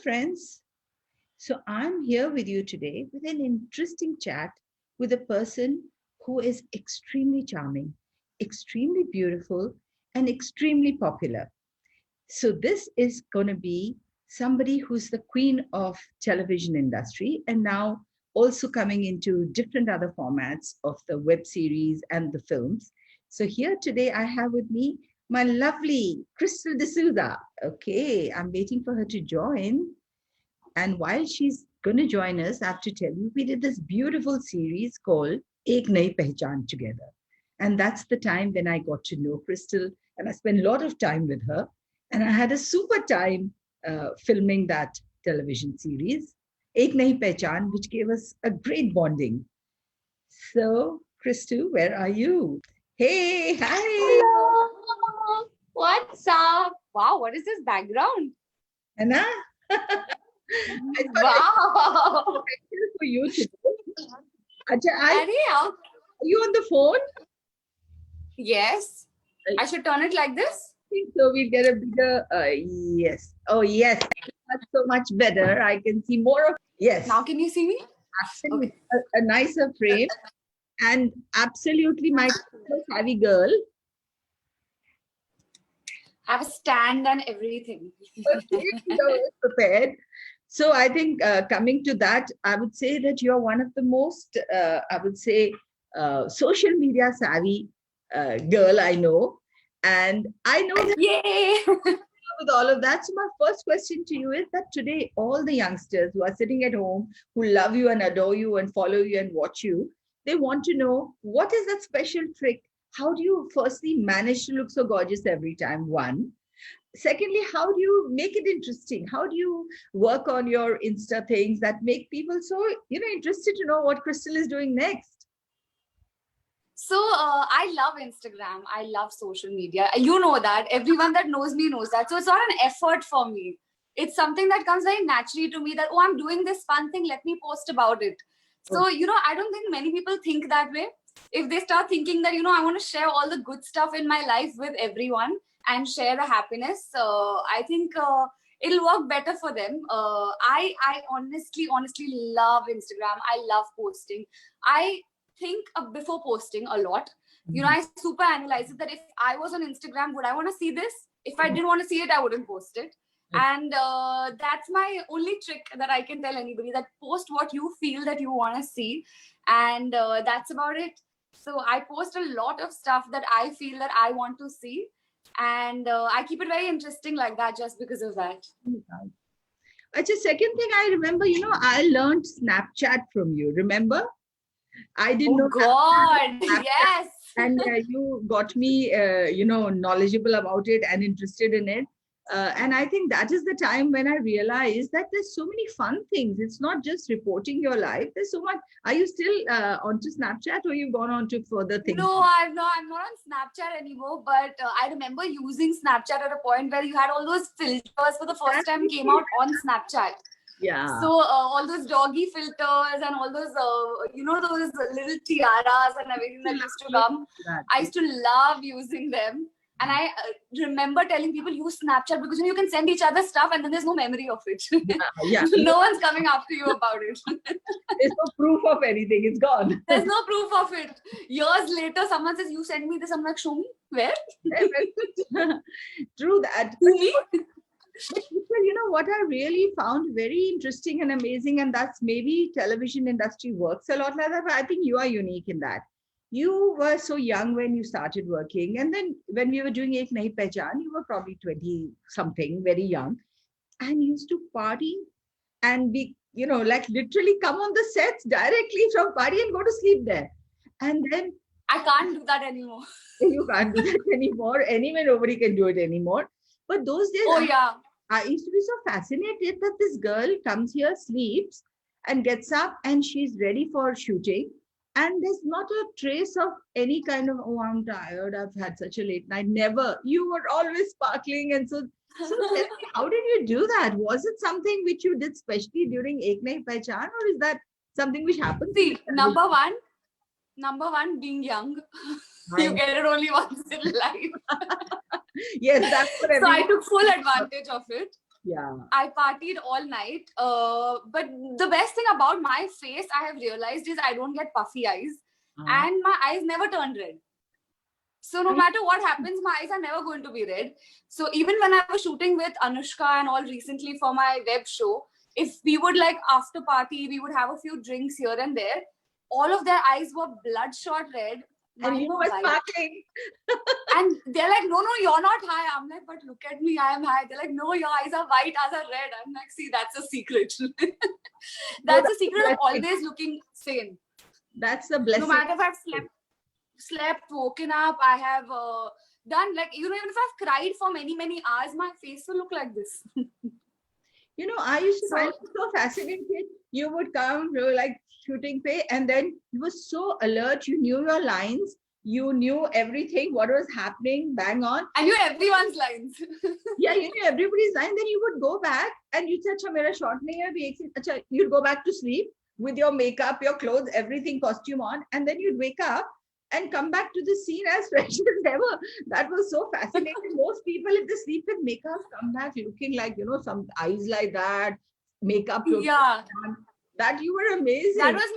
friends. So I'm here with you today with an interesting chat with a person who is extremely charming, extremely beautiful, and extremely popular. So this is going to be somebody who's the queen of television industry and now also coming into different other formats of the web series and the films. So here today I have with me my lovely Crystal D'Souza. Okay, I'm waiting for her to join. And while she's going to join us, I have to tell you, we did this beautiful series called Ek Nahi Pehchan together. And that's the time when I got to know Crystal and I spent a lot of time with her. And I had a super time filming that television series, Ek Nahi Pehchan, which gave us a great bonding. So, Crystal, where are you? Hey, hi. Hello. What's up? Wow, what is this background? Anna? Wow. For you today. Are Are you on the phone? Yes. I should turn it like this? I think so. We'll get a bigger, yes. Oh, yes. That's so much better. I can see more of, yes. Now can you see me? Absolutely. Okay. A nicer frame. And absolutely my savvy girl. Have a stand and everything. Prepared. So I think coming to that, I would say that you're one of the most, social media savvy girl I know. And I know that Yay! with all of that. So my first question to you is that today, all the youngsters who are sitting at home, who love you and adore you and follow you and watch you, they want to know, what is that special trick? How do you firstly manage to look so gorgeous every time? One. Secondly, how do you make it interesting? How do you work on your Insta things that make people so, interested to know what Crystal is doing next? So I love Instagram. I love social media. You know that. Everyone that knows me knows that. So it's not an effort for me. It's something that comes very naturally to me that, oh, I'm doing this fun thing. Let me post about it. So, I don't think many people think that way. If they start thinking that, I want to share all the good stuff in my life with everyone and share the happiness, I think it'll work better for them. I honestly love Instagram. I love posting. I think before posting a lot. I super analyze it that if I was on Instagram, would I want to see this? If I didn't want to see it, I wouldn't post it. And that's my only trick that I can tell anybody, that post what you feel that you want to see. And that's about it. So I post a lot of stuff that I feel that I want to see. And I keep it very interesting like that just because of that. Actually, second thing I remember, I learned Snapchat from you. Remember? I didn't know. God, yes. And you got me, knowledgeable about it and interested in it. And I think that is the time when I realized that there's so many fun things. It's not just reporting your life. There's so much. Are you still onto Snapchat, or you've gone on to further things? No, I'm not on Snapchat anymore. But I remember using Snapchat at a point where you had all those filters for the first time came out on Snapchat. Yeah. So all those doggy filters and all those, those little tiaras and everything that used to come. I used to love using them. And I remember telling people use Snapchat because you can send each other stuff and then there's no memory of it. Yeah. No one's coming after you about it. There's no proof of anything. It's gone. There's no proof of it. Years later, someone says, you sent me this. I'm like, show me. Where? True that. But what I really found very interesting and amazing, and that's maybe television industry works a lot like that, but I think you are unique in that. You were so young when you started working, and then when we were doing Ek Nahi Pehchan, you were probably 20 something, very young, and used to party and be, literally come on the sets directly from party and go to sleep there. And then I can't do that anymore. You can't do that anymore. Anyway, nobody can do it anymore. But those days, I used to be so fascinated that this girl comes here, sleeps, and gets up, and she's ready for shooting. And there's not a trace of any kind of, oh, I'm tired, I've had such a late night. Never. You were always sparkling. And so tell me, how did you do that? Was it something which you did specially during Ek Nahi Pehchan, or is that something which happened? See, number one, being young. You get it only once in life. Yes, that's what So I took full advantage of it. Yeah. I partied all night. But the best thing about my face, I have realized, is I don't get puffy eyes, Uh, and my eyes never turn red. So no I, matter what happens, my eyes are never going to be red. So even when I was shooting with Anushka and all recently for my web show, if we would like after party, we would have a few drinks here and there. All of their eyes were bloodshot red. and Mine you were were white. sparkling. And they're like, no, you're not high. I'm like, but look at me, I am high. They're like, no, your eyes are white, ours are red. I'm like, see, that's a secret. No, That's a that's a secret of blessing. always looking sane. That's a No blessing. matter if I've slept, woken up, I have done like, even if I've cried for many hours, my face will look like this. I used to find So it so fascinating. You would come, you were like shooting pay, and then you were so alert. You knew your lines. You knew everything, what was happening, bang on. I knew everyone's lines. Yeah, you knew everybody's line. Then you would go back and you'd say, "Acha, mera shot nahi hai, abhi ek scene." Acha, you'd go back to sleep with your makeup, your clothes, everything, costume on, and then you'd wake up and come back to the scene as fresh as ever. That was so fascinating. Most people, if they sleep with makeup, come back looking like, some eyes like that, makeup totally Yeah. done. That you were That amazing. was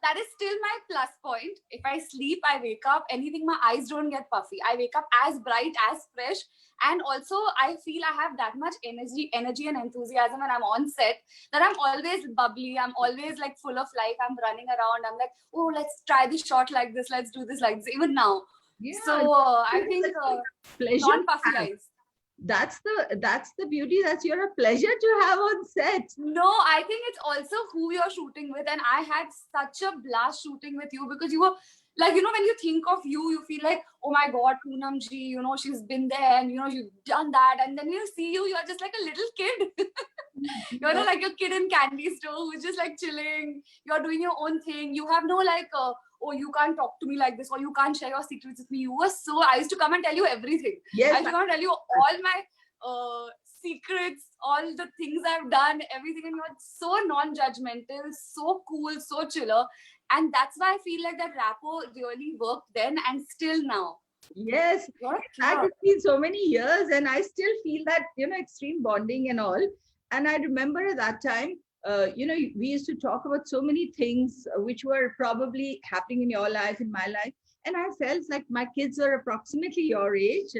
that is still my plus point. If I sleep, I wake up, anything, my eyes don't get puffy. I wake up as bright, as fresh. And also I feel I have that much energy and enthusiasm when I'm on set, that I'm always bubbly. I'm always like full of life. I'm running around. I'm like, oh, let's try this shot like this. Let's do this like this. Even now. Yeah, So I it is think such a pleasure to non-puffy have. eyes. That's the beauty. That's you're a pleasure to have on set. No, I think it's also who you're shooting with. And I had such a blast shooting with you, because you were like, when you think of you, you feel like, oh my God, Poonam ji, she's been there and, you've done that. And then you see you're just like a little kid. You're No, like a kid in candy store who's just like chilling. You're doing your own thing. You have no like, oh, you can't talk to me like this, or you can't share your secrets with me. I used to come and tell you everything. I yes, used to come and tell you all my secrets, all the things I've done, everything, and you're so non-judgmental, so cool, so chiller. And that's why I feel like that rapport really worked then and still now. yes. You're a In fact, killer. it's been so many years, and I still feel that extreme bonding and all. And I remember at that time, we used to talk about so many things which were probably happening in your life, in my life, and I felt like my kids are approximately your age.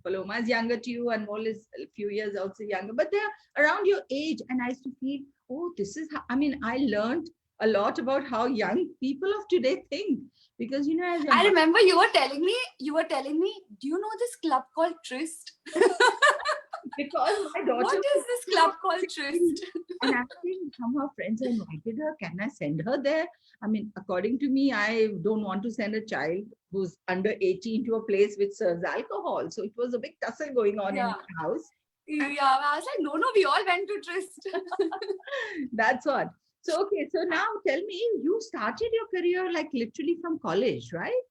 Paloma is younger to you, and Mol is a few years also younger, but they're around your age, and I used to feel, oh, this is. I mean, I learned a lot about how young people of today think because as your I mother, remember you were telling me, do you know this club called Tryst? because my daughter What was is this club called 16, Tryst? and actually some of her friends, I invited her. Can I send her there? I mean, according to me, I don't want to send a child who's under 18 to a place which serves alcohol. So it was a big tussle going on in Yeah. my house. Yeah. I was like, no, we all went to Tryst. That's what. So, okay. So now tell me, you started your career like literally from college, right?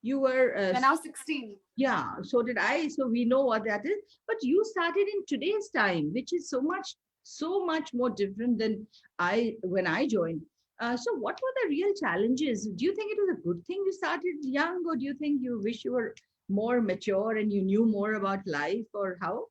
You were, When I was 16. yeah, so did I. So we know what that is. But you started in today's time, which is so much more different than when I joined. So what were the real challenges? Do you think it was a good thing you started young, or do you think you wish you were more mature and you knew more about life, or how?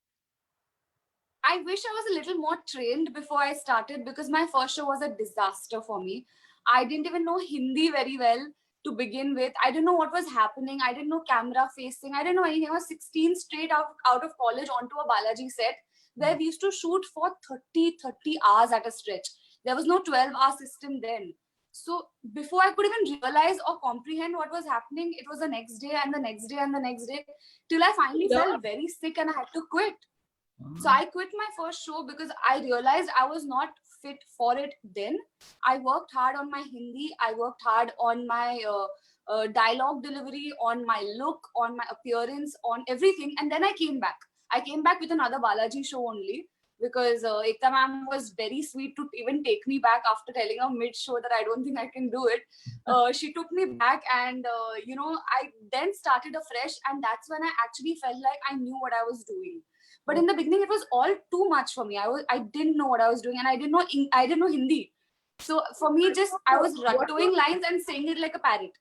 I wish I was a little more trained before I started, because my first show was a disaster for me. I didn't even know Hindi very well to begin with. I didn't know what was happening. I didn't know camera facing. I didn't know anything. I was 16 straight out of college onto a Balaji set where we used to shoot for 30 hours at a stretch. There was no 12-hour system then. So before I could even realize or comprehend what was happening, it was the next day and the next day and the next day, till I finally Yeah. felt very sick and I had to quit. So Ah, I quit my first show because I realized I was not fit for it then. I worked hard on my Hindi. I worked hard on my dialogue delivery, on my look, on my appearance, on everything. And then I came back. I came back with another Balaji show only, because Ekta ma'am was very sweet to even take me back after telling her mid-show that I don't think I can do it. She took me back, and I then started afresh, and that's when I actually felt like I knew what I was doing. But in the beginning, it was all too much for me. I didn't know what I was doing, and I didn't know Hindi. So for me, just I was what doing lines and saying it like a parrot.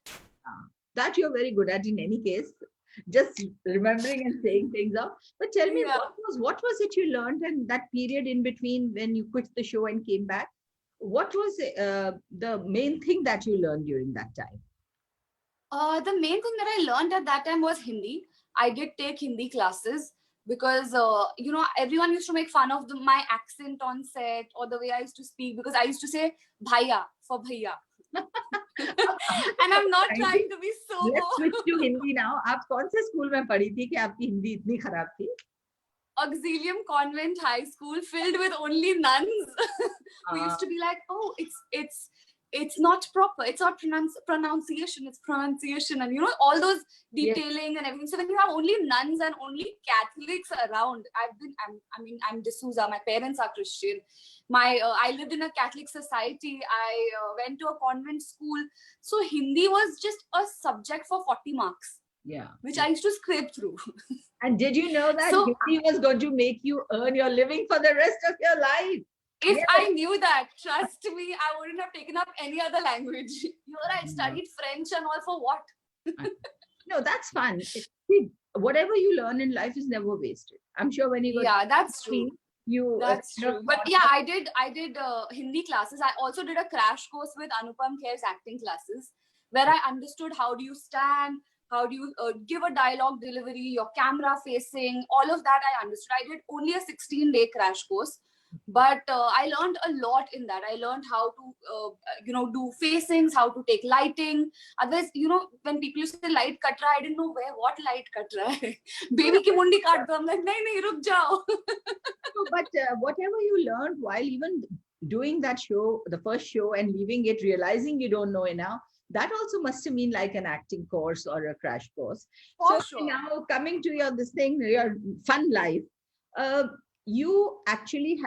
that you're very good at in any case. just remembering and saying things out. But tell me, Yeah. what was it you learned, and that period in between when you quit the show and came back? What was the main thing that you learned during that time? The main thing that I learned at that time was Hindi. I did take Hindi classes because everyone used to make fun of my accent on set or the way I used to speak, because I used to say bhaiya for bhaiya. And I'm not trying to be so. Let's switch to Hindi now. आप कौन से school में पढ़ी थी कि आपकी हिंदी इतनी खराब थी? Auxilium Convent High School filled with only nuns who used to be like, oh, it's not proper, it's not pronunciation, it's pronunciation, and all those detailing and everything. So when you have only nuns and only Catholics around, I'm D'Souza, my parents are Christian, I lived in a Catholic society, I went to a convent school, so Hindi was just a subject for 40 marks. Yeah. Which I used to scrape through. And did you know that Hindi was going to make you earn your living for the rest of your life? If I knew that, trust me, I wouldn't have taken up any other language. I studied French and all for what? No, that's fun. Whatever you learn in life is never wasted. I'm sure when you go. Yeah, that's true. That's true. But yeah, I did Hindi classes. I also did a crash course with Anupam Kher's acting classes, where I understood how do you stand, how do you give a dialogue delivery, your camera facing, all of that I understood. I did only a 16-day crash course, but I learned a lot in that. I learned how to, do facings, how to take lighting. Otherwise, when people used to say light katra, I didn't know what light katra hai. Baby ki mundi kaat do. I'm like, nahi, ruk jao. But whatever you learned while even doing that show, the first show, and leaving it, realizing you don't know enough, that also must have been like an acting course or a crash course. For sure. Now coming to your fun life, you actually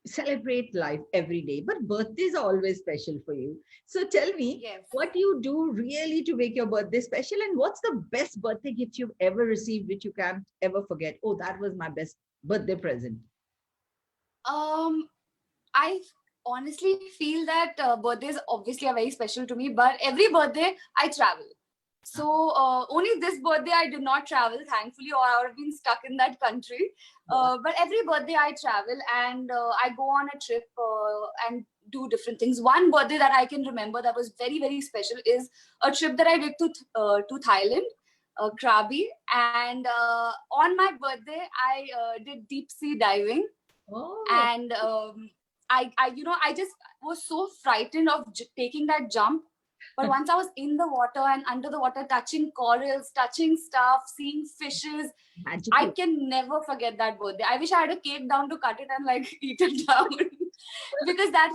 celebrate life every day, but birthdays are always special for you. So tell me, what do you do really to make your birthday special, and what's the best birthday gift you've ever received which you can't ever forget? Oh, that was my best birthday present. I honestly feel that birthdays obviously are very special to me, but every birthday I travel. So only this birthday I did not travel, thankfully, or I would have been stuck in that country. But every birthday I travel, and I go on a trip and do different things. One birthday that I can remember that was very, very special is a trip that I did to Thailand, Krabi. And on my birthday, I did deep sea diving. Oh. And I just was so frightened of taking that jump. But once I was in the water and under the water, touching corals, touching stuff, seeing fishes, magical. I can never forget that birthday. I wish I had a cake down to cut it and eat it down. Because that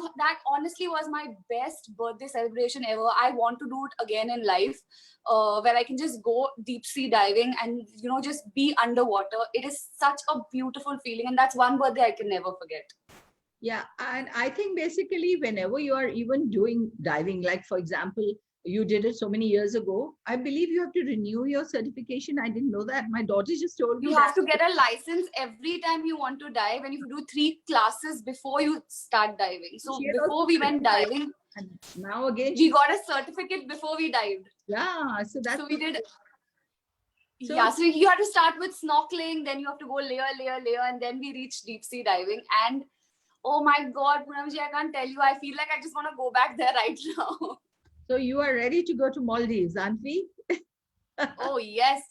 honestly was my best birthday celebration ever. I want to do it again in life, where I can just go deep sea diving and just be underwater. It is such a beautiful feeling, and that's one birthday I can never forget. Yeah, and I think basically whenever you are even doing diving, like for example, you did it so many years ago, I believe you have to renew your certification. I didn't know that. My daughter just told me you have to get a license every time you want to dive, and you do 3 classes before you start diving. So before we went diving, and now again we got a certificate before we dived. Yeah, so we did. So you have to start with snorkeling, then you have to go layer, and then we reach deep sea diving. And oh my God, Poonamji, I can't tell you. I feel like I just want to go back there right now. So you are ready to go to Maldives, aren't we? Oh yes.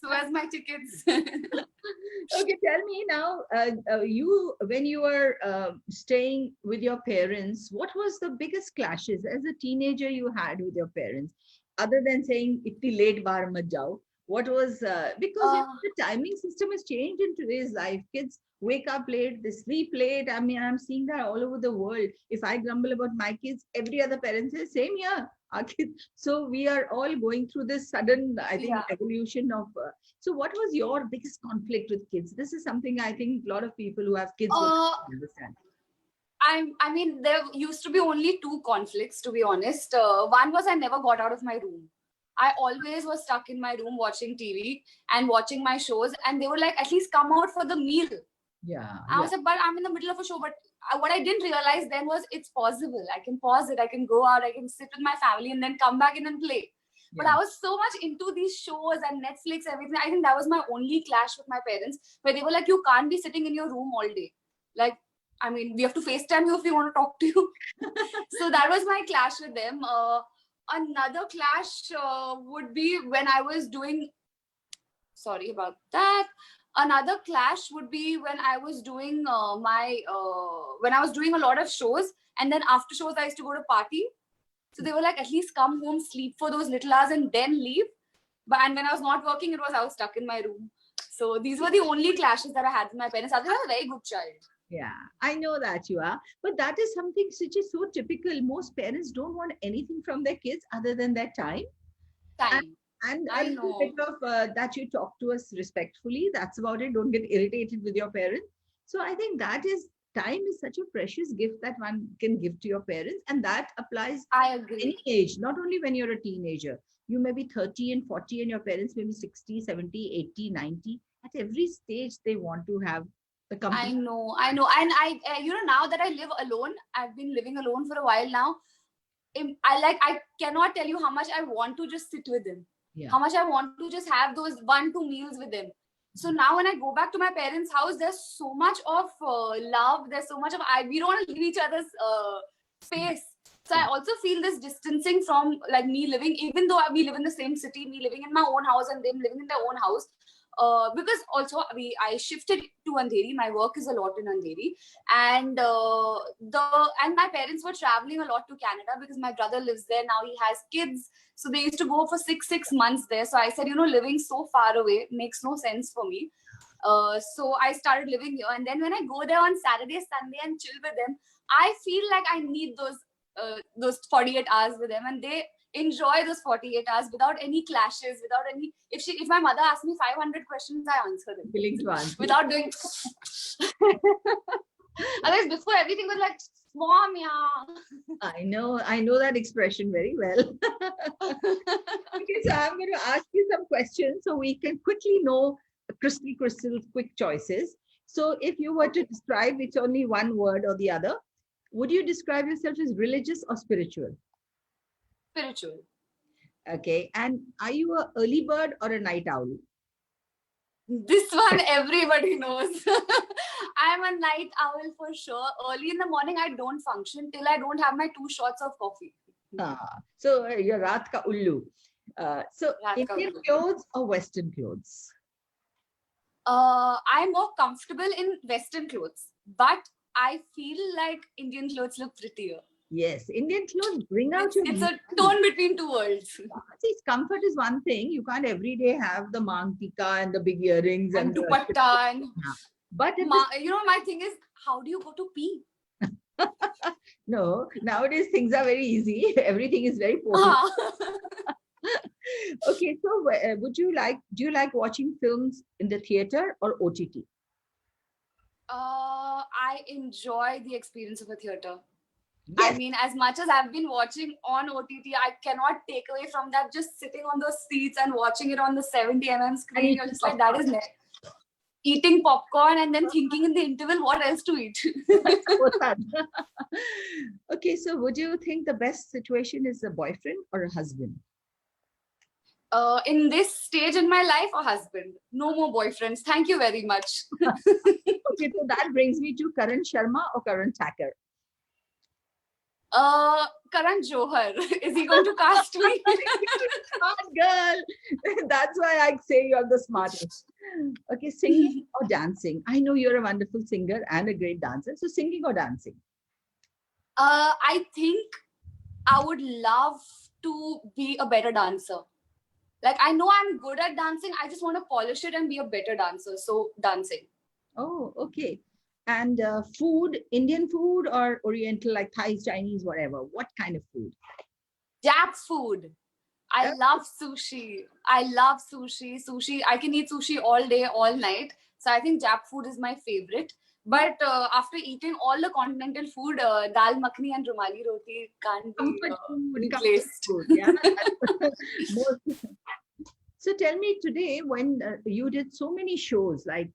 Where's my tickets? Okay, tell me now, when you were staying with your parents, what was the biggest clashes as a teenager you had with your parents? Other than saying, "Itni late baar mat jao," what was, because the timing system has changed in today's life. Kids wake up late, they sleep late. I mean, I'm seeing that all over the world. If I grumble about my kids, every other parent says, same here, our kids. So we are all going through this sudden, I think, evolution of. So what was your biggest conflict with kids? This is something I think a lot of people who have kids understand. I mean, there used to be only 2 conflicts, to be honest. One was I never got out of my room. I always was stuck in my room watching TV and watching my shows, and they were like, at least come out for the meal. Yeah. I was like, but I'm in the middle of a show. But what I didn't realize then was it's possible. I can pause it. I can go out. I can sit with my family and then come back in and play. But Yeah. I was so much into these shows and Netflix, everything. I think that was my only clash with my parents, where they were like, you can't be sitting in your room all day. Like, I mean, we have to FaceTime you if we want to talk to you. So that was my clash with them. Another clash would be when I was doing, sorry about that. Another clash would be when I was doing when I was doing a lot of shows, and then after shows I used to go to party. So they were like, at least come home, sleep for those little hours, and then leave. But and when I was not working, it was I was stuck in my room. So these were the only clashes that I had with my parents. Otherwise, I was a very good child. Yeah, I know that you are. But that is something which is so typical. Most parents don't want anything from their kids other than their time. And, Time. and a I little bit know. of that you talk to us respectfully. That's about it. Don't get irritated with your parents. So I think that is time is such a precious gift that one can give to your parents. And that applies I any agree. age, not only when you're a teenager. You may be 30 and 40 and your parents may be 60, 70, 80, 90. At every stage, they want to have the I company. know. I know. And now that I live alone, I've been living alone for a while now. I cannot tell you how much I want to just sit with them, Yeah. how much I want to just have those 1-2 meals with them. So now when I go back to my parents' house, there's so much of love. There's so much of we don't want to leave each other's space. So I Yeah. also feel this distancing from like me living, even though we live in the same city, me living in my own house and them living in their own house. Because also I shifted to Andheri. My work is a lot in Andheri, and my parents were traveling a lot to Canada because my brother lives there now. He has kids, so they used to go for six months there. So I said, living so far away makes no sense for me. So I started living here, and then when I go there on Saturday, Sunday, and chill with them, I feel like I need those 48 hours with them, and they enjoy those 48 hours without any clashes, without any. If my mother asks me 500 questions, I answer them Willing to answer. without doing. Otherwise, before everything was like, "Mom, yeah." I know that expression very well. Okay, so I'm going to ask you some questions so we can quickly know crystal quick choices. So if you were to Okay. describe it's only one word or the other, would you describe yourself as religious or spiritual? Spiritual. Okay, and are you a early bird or a night owl? This one everybody knows. I'm a night owl for sure. Early in the morning, I don't function till I don't have my 2 shots of coffee. So you're Raat ka Ullu. So Raat ka Indian ullu. clothes or Western clothes? I'm more comfortable in Western clothes, but I feel like Indian clothes look prettier. Yes, Indian clothes bring out your It's a beauty. tone between two worlds. See, comfort is one thing. You can't every day have the mang tika and the big earrings And and the dupatta and but at this my thing is, how do you go to pee? no, nowadays things are very easy. Everything is very portable. Ah. Okay, so do you like watching films in the theater or OTT? I enjoy the experience of a theater. I Yes, mean, as much as I've been watching on OTT, I cannot take away from that just sitting on those seats and watching it on the 70 and screen. You're eating just like, that popcorn. is eating popcorn and then thinking in the interval what else to eat. Okay, so would you think the best situation is a boyfriend or a husband? In this stage in my life, a husband. No more boyfriends. Thank you very much. Okay, so that brings me to Karan Sharma or Karan Thakur. Karan Johar. Is he going to cast me? Smart girl. That's why I say you're the smartest. Okay, singing or dancing? I know you're a wonderful singer and a great dancer. So singing or dancing? I think I would love to be a better dancer. Like, I know I'm good at dancing. I just want to polish it and be a better dancer. So dancing. Oh, okay. And food, Indian food or Oriental, like Thai, Chinese, whatever. What kind of food? Jap food. I Uh, love sushi. I love sushi. Sushi. I can eat sushi all day, all night. So I think Jap food is my favorite. But after eating all the continental food, dal makhani and rumali roti can't be comfort replaced. food. Yeah. Most- So tell me today, when you did so many shows, like,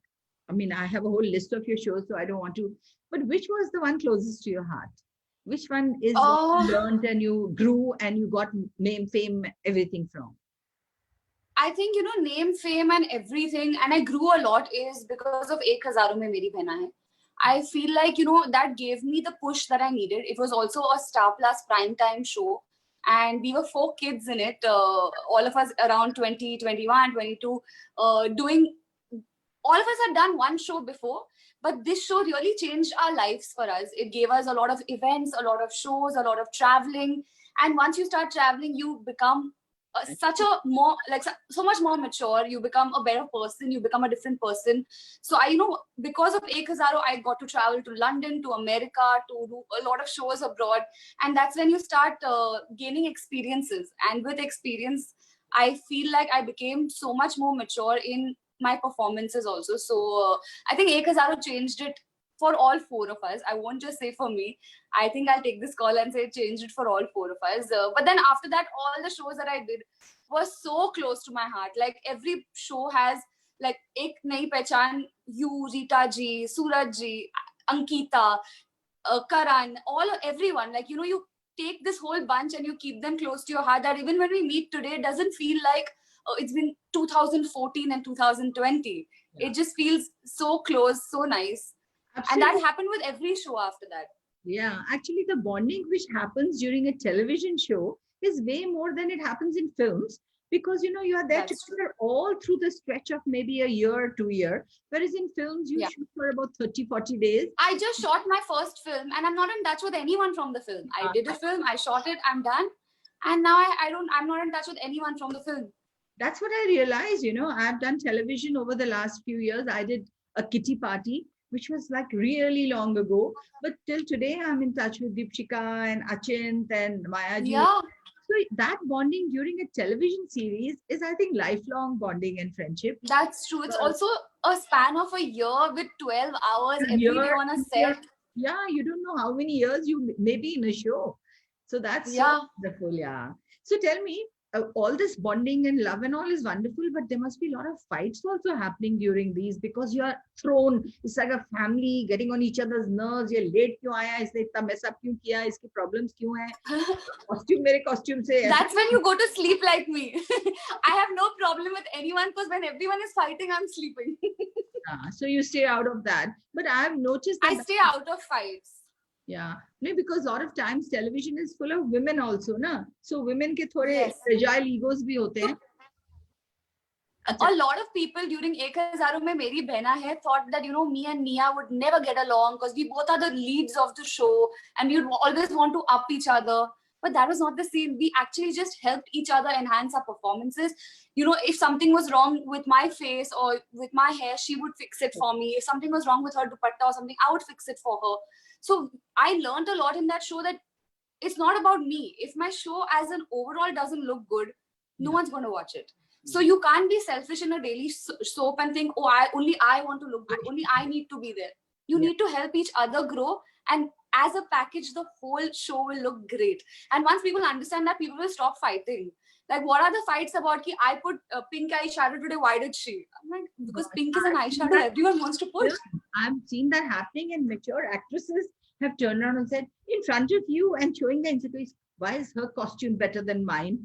I mean, I have a whole list of your shows, so I don't want to, but which was the one closest to your heart? Which one is what Uh, you learned and you grew and you got name, fame, everything from? I think, name, fame, and everything, and I grew a lot is because of Ek Hazaron Mein Meri Behna Hai. I feel like, that gave me the push that I needed. It was also a Star Plus prime time show, and we were four kids in it, all of us around 20, 21, 22, doing. All of us had done one show before, but this show really changed our lives for us. It gave us a lot of events, a lot of shows, a lot of traveling. And once you start traveling, you become such a more like so much more mature. You become a better person, you become a different person. So I, because of Ek Hazaro, I got to travel to London, to America, to do a lot of shows abroad. And that's when you start gaining experiences, and with experience I feel like I became so much more mature in my performances also. So I think Ek Hazaro changed it for all four of us. I won't just say for me. I think I'll take this call and say it changed it for all four of us. But then after that, all the shows that I did were so close to my heart. Like every show has like Ek Nahi Pehchan, you, Rita ji, Suraj ji, Ankita, Karan, everyone. Like, you take this whole bunch and you keep them close to your heart, that even when we meet today, it doesn't feel like it's been 2014 and 2020. Yeah. It just feels so close, so nice. Absolutely. And that happened with every show after that. Yeah, actually, the bonding which happens during a television show is way more than it happens in films, because you are there That's true. together all through the stretch of maybe a year or 2 year. Whereas in films, you Yeah. shoot for about 30, 40 days. I just shot my first film and I'm not in touch with anyone from the film. I did a film, I shot it, I'm done. And now I'm not in touch with anyone from the film. That's what I realized. I've done television over the last few years. I did a kitty party, which was like really long ago. But till today, I'm in touch with Deepshika and Achint and Mayaji. Yeah. So that bonding during a television series is, I think, lifelong bonding and friendship. That's true. It's also a span of a year with 12 hours A every day year, on a 2 years. set. Yeah, you don't know how many years you may be in a show. So that's so Yeah. wonderful. Yeah. So tell me, all this bonding and love and all is wonderful, but there must be a lot of fights also happening during these, because you are thrown. It's like a family getting on each other's nerves. You're late क्यों आया, इसने इतना mess up क्यों किया, इसकी problems क्यों है, costume मेरे costume से ऐसा. That's when you go to sleep like me. I have no problem with anyone because when everyone is fighting, I'm sleeping. So you stay out of that. But I've noticed that I stay out of fights. yeah, no, because a lot of times television is full of women also, na. So women के थोड़े Yes. fragile egos भी होते हैं. A lot of people during Ek Hazaro Mein Meri Behna Hai thought that, me and Nia would never get along because we both are the leads of the show and we would always want to up each other. But that was not the scene. We actually just helped each other enhance our performances. If something was wrong with my face or with my hair, she would fix it for me. If something was wrong with her dupatta or something, I would fix it for her. So I learned a lot in that show that it's not about me. If my show as an overall doesn't look good, no one's going to watch it. So you can't be selfish in a daily soap and think, oh, only I want to look good. Only I need to be there. You need to help each other grow. And as a package, the whole show will look great. And once people understand that, people will stop fighting. Like, what are the fights about? Ki I put pink eyeshadow today. Why did she? I'm like, because pink is an eyeshadow everyone wants to put. I've seen that happening, and mature actresses have turned around and said, in front of you and showing the insecurities, why is her costume better than mine?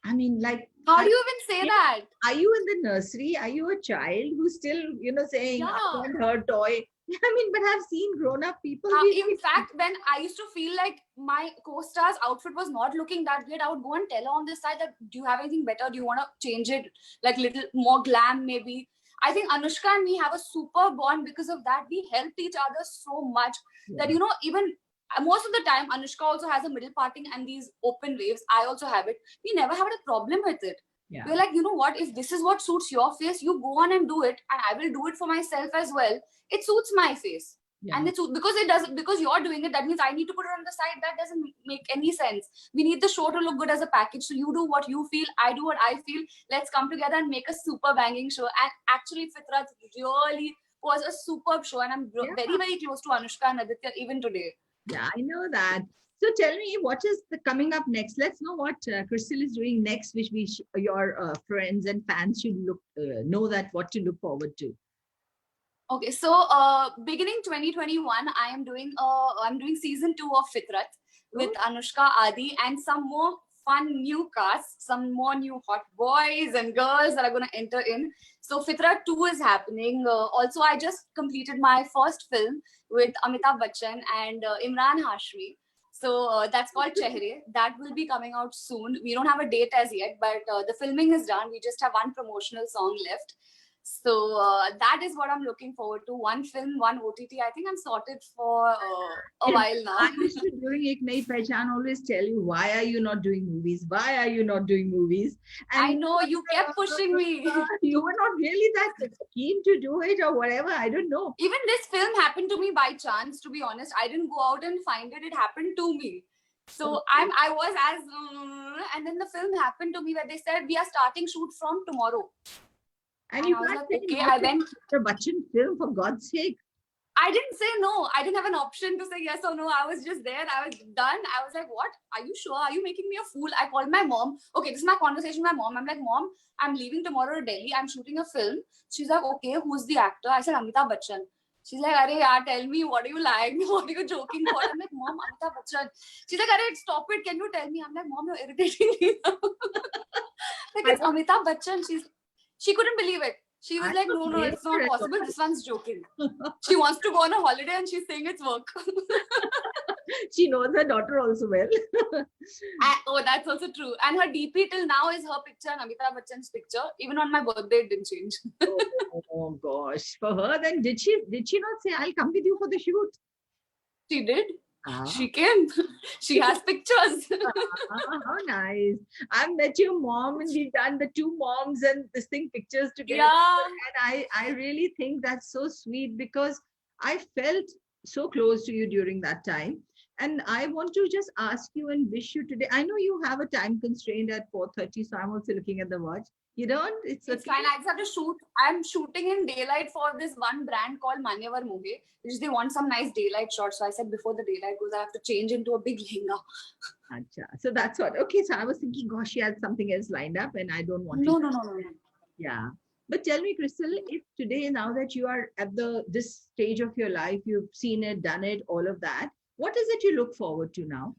I mean, like, how do you even say that? Are you in the nursery? Are you a child who's still, saying, I want her toy? I mean, but I've seen grown-up people. In fact, when I used to feel like my co-star's outfit was not looking that great, I would go and tell her on this side that, do you have anything better? Do you want to change it? Like little more glam, maybe. I think Anushka and me have a super bond because of that. We helped each other so much that, even most of the time, Anushka also has a middle parting and these open waves. I also have it. We never had a problem with it. Yeah. We're like, what? If this is what suits your face, you go on and do it, and I will do it for myself as well. It suits my face. Yeah. And because you're doing it, that means I need to put it on the side. That doesn't make any sense. We need the show to look good as a package. So you do what you feel, I do what I feel. Let's come together and make a super banging show. And actually, Fitrat really was a superb show, and I'm very, very close to Anushka and Aditya even today. Yeah, I know that. So tell me, what is coming up next? Let's know what Krystal is doing next, which your friends and fans should know that what to look forward to. Okay, so beginning 2021, I'm doing season 2 of Fitrat with Oh, Anushka, Adi, and some more fun new casts, some more new hot boys and girls that are going to enter in. So Fitrat 2 is happening. Also, I just completed my first film with Amitabh Bachchan and Imran Hashmi. So that's called Chehre. That will be coming out soon. We don't have a date as yet, but the filming is done. We just have one promotional song left. So that is what I'm looking forward to. One film, one OTT. I think I'm sorted for a yeah. while now. I used to during Ek Nahi Pehchan always tell you, why are you not doing movies? Why are you not doing movies? And I know you kept pushing me. you were not really that keen to do it or whatever. I don't know. Even this film happened to me by chance. To be honest, I didn't go out and find it. It happened to me. So Okay. I was as, and then the film happened to me where they said we are starting shoot from tomorrow, And and you I was can't like, say okay. no I to went. a Bachchan film, for God's sake. I didn't say no. I didn't have an option to say yes or no. I was just there. I was done. I was like, what? Are you sure? Are you making me a fool? I called my mom. Okay, this is my conversation with my mom. I'm like, Mom, I'm leaving tomorrow to Delhi. I'm shooting a film. She's like, okay, who's the actor? I said, Amitabh Bachchan. She's like, Arey, yaar, tell me, what do you like? What are you joking for? I'm like, Mom, Amitabh Bachchan. She's like, Arey, stop it. Can you tell me? I'm like, Mom, you're irritating me. Like, I it's don't, Amitabh Bachchan. She couldn't believe it. She I was like, don't no, blame it's not her at possible. This one's joking. She wants to go on a holiday and she's saying it's work. She knows her daughter also well. Oh, that's also true. And her DP till now is her picture and Amitabh Bachchan's picture. Even on my birthday, it didn't change. Oh gosh. For her, then did she not say, I'll come with you for the shoot? She did. Ah, She came. She has pictures. how nice. I've met your mom and we've done the two moms and this thing pictures together. Yeah. And I really think that's so sweet because I felt so close to you during that time. And I want to just ask you and wish you today. I know you have a time constraint at 4:30, so I'm also looking at the watch. You don't? It's It's okay. fine. I just have to shoot. I'm shooting in daylight for this one brand called Manyavar Muge, which they want some nice daylight shots. So I said before the daylight goes, I have to change into a big lehenga. Acha. So that's what. Okay, so I was thinking, gosh, she had something else lined up, and I don't want to. No, no, no, no, no. Yeah. But tell me, Crystal, if today, now that you are at this stage of your life, you've seen it, done it, all of that, what is it you look forward to now?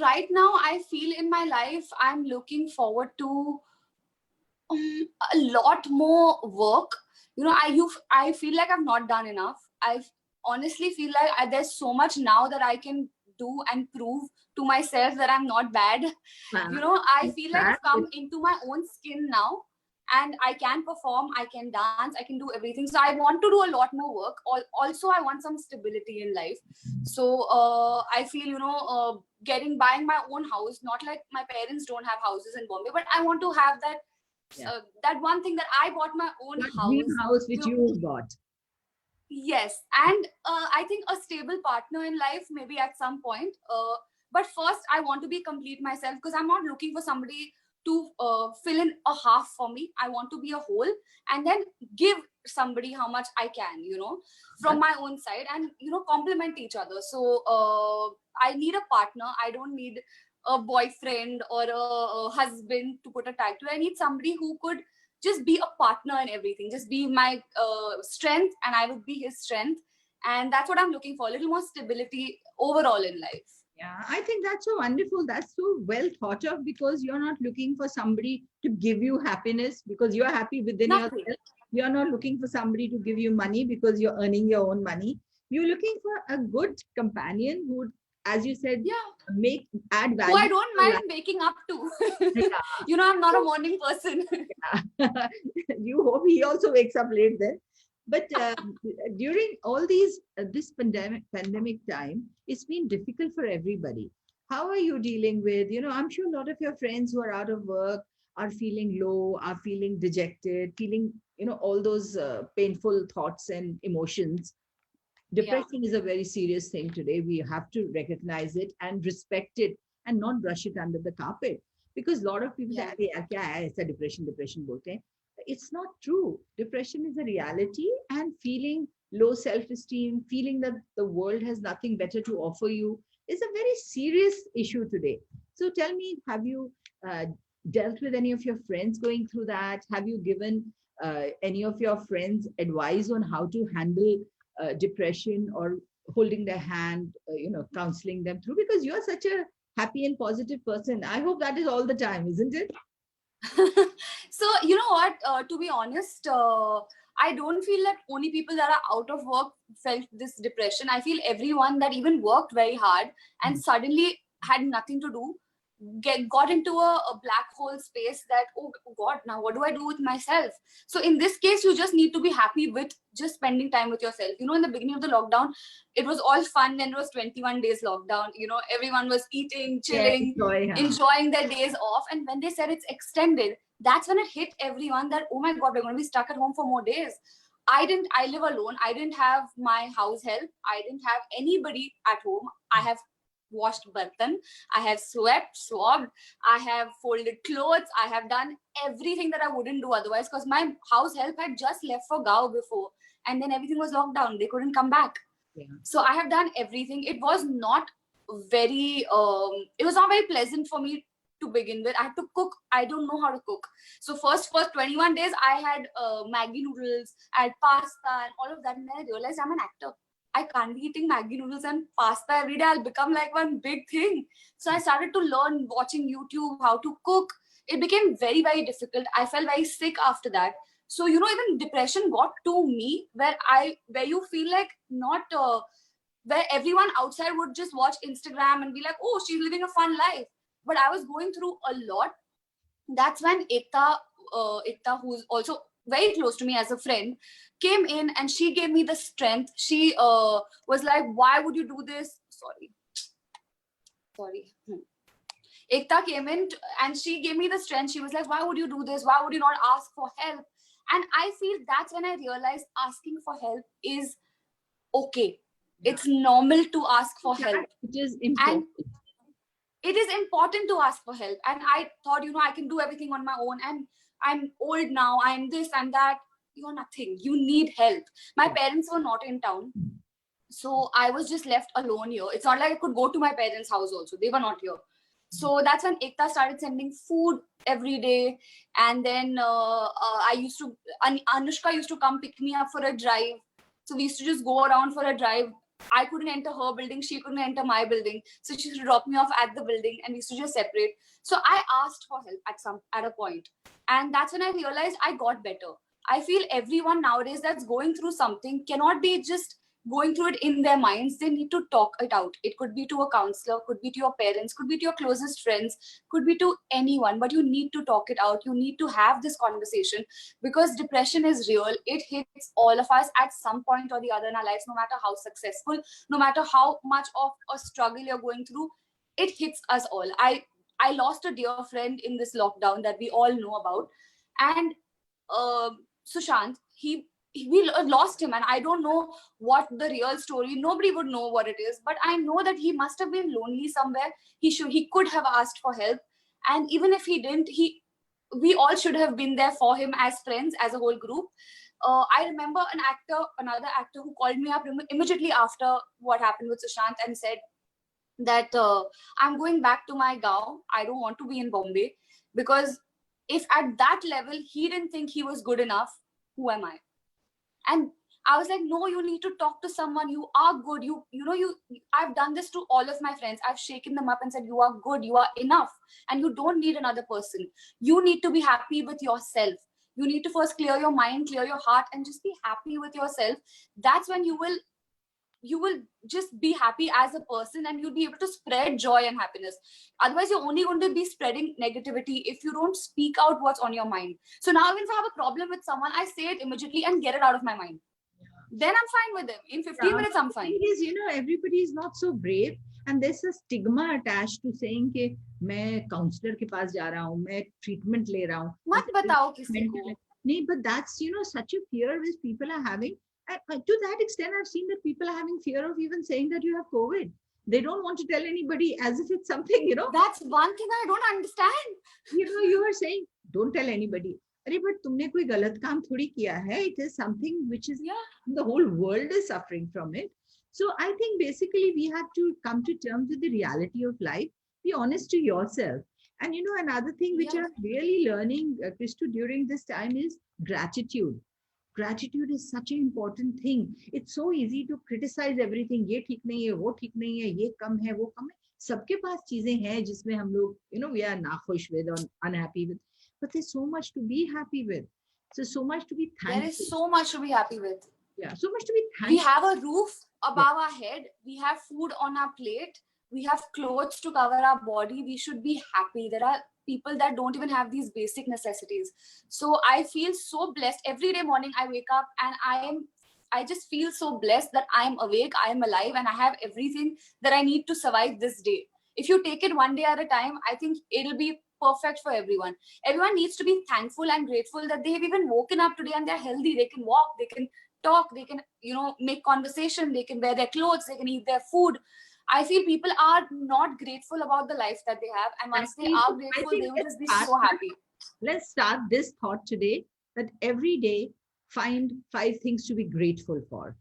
Right now, I feel in my life, I'm looking forward to a lot more work. I feel like I've not done enough. I honestly feel like there's so much now that I can do and prove to myself that I'm not bad. I feel like That I've come into my own skin now, and I can perform, I can dance, I can do everything. So I want to do a lot more work. Also, I want some stability in life. So I feel, buying my own house, not like my parents don't have houses in Bombay, but I want to have that yeah, that one thing that I bought my own that dream house. house which you got. Yes, and I think a stable partner in life maybe at some point. But first, I want to be complete myself because I'm not looking for somebody to fill in a half for me. I want to be a whole and then give somebody how much I can, from That, my own side, and complement each other. So I need a partner. I don't need a boyfriend or a husband to put a tag to. I need somebody who could just be a partner in everything, just be my strength and I would be his strength. And that's what I'm looking for, a little more stability overall in life. yeah, I think that's so wonderful. That's so well thought of because you're not looking for somebody to give you happiness because you're happy within Nothing. yourself. You're not looking for somebody to give you money because you're earning your own money. You're looking for a good companion who would, as you said, Yeah, make add who I value don't to your mind waking up to. life. I'm not a morning person. You hope he also wakes up late then. But during all these this pandemic time, it's been difficult for everybody. How are you dealing with? I'm sure a lot of your friends who are out of work are feeling low, are feeling dejected, feeling all those painful thoughts and emotions. Yeah, Depression is a very serious thing today. We have to recognize it and respect it and not brush it under the carpet. Because a lot of people say, yeah, "अरे यार, क्या है? ऐसा depression, depression बोलते हैं." It's not true. Depression is a reality, and feeling low self-esteem, feeling that the world has nothing better to offer you is a very serious issue today. So tell me, have you dealt with any of your friends going through that? Have you given any of your friends advice on how to handle depression, or holding their hand, counseling them through? Because you're such a happy and positive person. I hope that is all the time, isn't it? So you know what, to be honest, I don't feel that only people that are out of work felt this depression. I feel everyone that even worked very hard and suddenly had nothing to do got into a black hole space, that oh god, now what do I do with myself? So in this case, you just need to be happy with just spending time with yourself. In the beginning of the lockdown, it was all fun, and it was 21 days lockdown. Everyone was eating, Yeah, chilling, joy, huh? enjoying their days off. And when they said it's extended, that's when it hit everyone that, oh my god, we're going to be stuck at home for more days. I live alone. I didn't have my house help. I didn't have anybody at home. I have washed bartan, I have swept, swabbed, I have folded clothes, I have done everything that I wouldn't do otherwise, because my house help had just left for Gao before, and then everything was locked down. They couldn't come back. Yeah. So I have done everything. It was not very pleasant for me to begin with. I had to cook. I don't know how to cook. So first 21 days, I had Maggi noodles, I had pasta and all of that. And then I realized I'm an actor. I can't be eating Maggi noodles and pasta every day. I'll become like one big thing. So I started to learn watching YouTube how to cook. It became very, very difficult. I felt very sick after that. So, even depression got to me, where you feel like not, where everyone outside would just watch Instagram and be like, oh, she's living a fun life. But I was going through a lot. That's when Ekta, who's also very close to me as a friend, came in and she gave me the strength. She was like, why would you do this? Sorry. Ekta came in and she gave me the strength. She was like, why would you do this? Why would you not ask for help? And I feel that's when I realized asking for help is okay. Yeah. It's normal to ask for help. It is important. And it is important to ask for help. And I thought, I can do everything on my own. And I'm old now. I'm this and that. You're nothing. You need help. My parents were not in town. So I was just left alone here. It's not like I could go to my parents' house also. They were not here. So that's when Ekta started sending food every day. And then Anushka used to come pick me up for a drive. So we used to just go around for a drive. I couldn't enter her building. She couldn't enter my building. So she used to drop me off at the building and we used to just separate. So I asked for help at a point. And that's when I realized I got better. I feel everyone nowadays that's going through something cannot be just going through it in their minds. They need to talk it out. It could be to a counselor, could be to your parents, could be to your closest friends, could be to anyone, but you need to talk it out. You need to have this conversation, because depression is real. It hits all of us at some point or the other in our lives, no matter how successful, no matter how much of a struggle you're going through, it hits us all. I lost a dear friend in this lockdown that we all know about. And Sushant, we lost him, and I don't know what the real story, nobody would know what it is, but I know that he must have been lonely somewhere. He could have asked for help, and even if he didn't, we all should have been there for him as friends, as a whole group. I remember another actor who called me up immediately after what happened with Sushant and said that I'm going back to my Gao. I don't want to be in Bombay, because if at that level he didn't think he was good enough, who am I? And I was like, no, you need to talk to someone. You are good. I've done this to all of my friends. I've shaken them up and said, you are good. You are enough. And you don't need another person. You need to be happy with yourself. You need to first clear your mind, clear your heart, and just be happy with yourself. That's when you will just be happy as a person, and you'll be able to spread joy and happiness. Otherwise, you're only going to be spreading negativity if you don't speak out what's on your mind. So now, even if I have a problem with someone, I say it immediately and get it out of my mind. Then I'm fine with them. In 15 minutes, I'm fine. Because, everybody is not so brave, and there's a stigma attached to saying कि मैं counselor के पास जा रहा हूँ, मैं treatment ले रहा हूँ. मत बताओ किसी को. नहीं, but that's, such a fear which people are having. To that extent, I've seen that people are having fear of even saying that you have COVID. They don't want to tell anybody, as if it's something, That's one thing I don't understand. You are saying, don't tell anybody. अरे but तुमने कोई गलत काम थोड़ी किया है. It is something which is, the whole world is suffering from it. So I think basically we have to come to terms with the reality of life. Be honest to yourself. And another thing which Yeah. I'm really learning, Kristu, during this time is gratitude. Gratitude is such an important thing. It's so easy to criticize everything. ये ठीक नहीं है, वो ठीक नहीं है, ये कम है, वो कम है. सबके पास चीजें हैं जिसमें हम लोग, we are नाखुश with or unhappy with. But there's so much to be happy with. So much to be There thankful. is so much to be happy with. Yeah, so much to be We thankful. have a roof Yeah. above our head. We have food on our plate. We have clothes to cover our body. We should be happy. There are people that don't even have these basic necessities. So I feel so blessed. Every day morning I wake up and I just feel so blessed that I am awake, I am alive, and I have everything that I need to survive this day. If you take it one day at a time, I think it'll be perfect for everyone. Everyone needs to be thankful and grateful that they have even woken up today and they're healthy. They can walk, they can talk, they can, make conversation, they can wear their clothes, they can eat their food. I feel people are not grateful about the life that they have, and once they Exactly. are So I grateful, think they will let's just be start so happy. let's start this thought today, that every day find 5 things to be grateful for.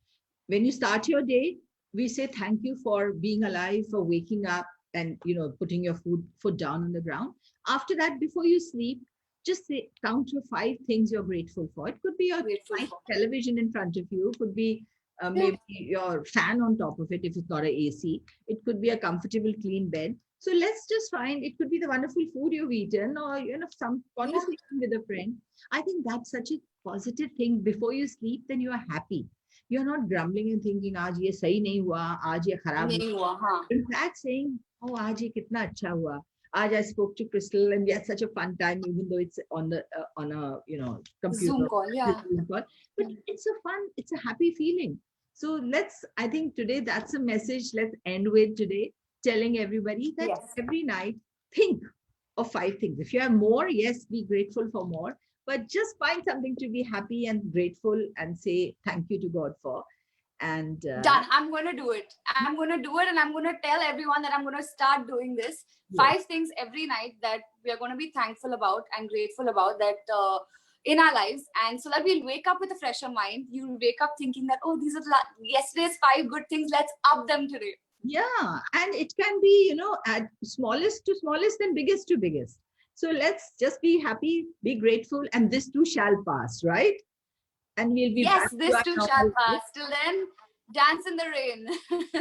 When you start your day, we say thank you for being alive, for waking up, and putting your foot down on the ground. After that, before you sleep, just say, count your 5 things you're grateful for. It could be your Grateful nice for. television in front of you, could be Yeah. maybe your fan on top of it if it's not a AC. It could be a comfortable, clean bed. So let's just find, it could be the wonderful food you've eaten, or some conversation with a friend. I think that's such a positive thing. Before you sleep, then you are happy. You're not grumbling and thinking, आज ये सही नहीं हुआ, आज ये खराब नहीं हुआ, हाँ. हुआ. In fact, saying, oh, आज ये कितना अच्छा हुआ. आज I spoke to Crystal and we had such a fun time, even though it's on a computer. Zoom call, yeah. Zoom call. But it's a happy feeling. So I think today that's a message. Let's end with today, telling everybody that Yes. every night think of 5 things. If you have more, yes, be grateful for more. But just find something to be happy and grateful and say thank you to God for. And Done. I'm going to do it. I'm going to do it, and I'm going to tell everyone that I'm going to start doing this. Yes. 5 things every night that we are going to be thankful about and grateful about that in our lives, and so that we'll wake up with a fresher mind. You'll wake up thinking that, oh, these are yesterday's 5 good things. Let's up them today. Yeah, and it can be, at smallest to smallest and biggest to biggest. So let's just be happy, be grateful, and this too shall pass, right? And we'll be Yes, back to this our too normal shall life. pass. Till then, dance in the rain.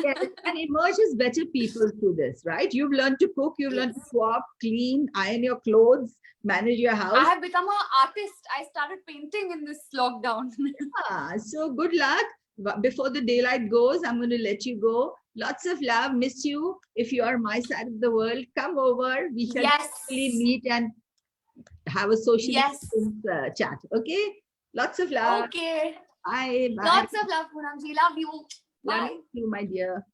Yes, and emerge as better people through this, right? You've learned to cook, you've learned to Yes. swap, clean, iron your clothes, manage your I house. have become an artist. I started painting in this lockdown. So good luck. Before the daylight goes, I'm going to let you go. Lots of love. Miss you. If you are my side of the world, come over. We shall Yes. hopefully meet and have a socially Yes. distanced chat. Okay. Lots of love. Okay. Bye. Bye. Lots of love, Poonam ji. Love you. Love Bye. you, my dear.